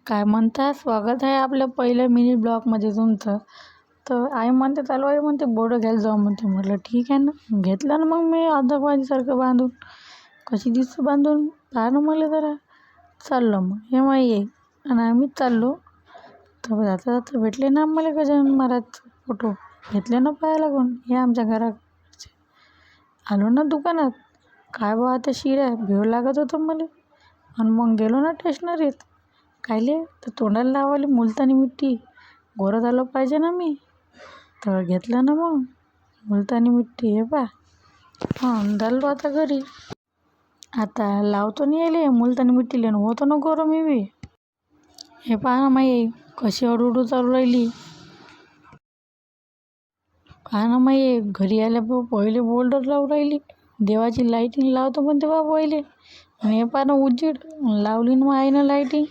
काय म्हणता? स्वागत आहे आपल्या पहिल्या मिनी ब्लॉगमध्ये तुमचं. तर आई म्हणते चालू आहे म्हणते बोर्ड घ्यायला जाऊ म्हणते. म्हटलं ठीक आहे ना. घेतलं ना मग मी अध्यापाजीसारखं बांधून. कशी दिसतं बांधून पहा ना मला जरा. चाललो मग हे मग ये आणि आम्ही चाललो. तर जाता जाता भेटले ना आम्हाला गजानन महाराज फोटो. घेतले ना पाहायला कोण हे आमच्या घराचे. आलो ना दुकानात. काय बा आता शिड्या भेव लागत होतं मला. आणि मग गेलो ना स्टेशनरीत. कायले तर तोंडाला लावायला मुलतानी मिट्टी. गोरं झालं पाहिजे ना मी. तर घेतलं ना मग मुलतानी मिट्टी. हे पा झालो आता घरी. आता लावतो नाही यायले मुलतानी मिट्टी लेणं होतो ना गोरं मी बी. हे पहा ना माई कशी अडूडू चालू राहिली. पहा ना माई घरी आल्या पहिले बोल्डर लावून राहिली. देवाची लाईटिंग लावतो पण तेव्हा पहिले. आणि हे पहा ना उजेड लावली ना मग आहे ना लाईटिंग.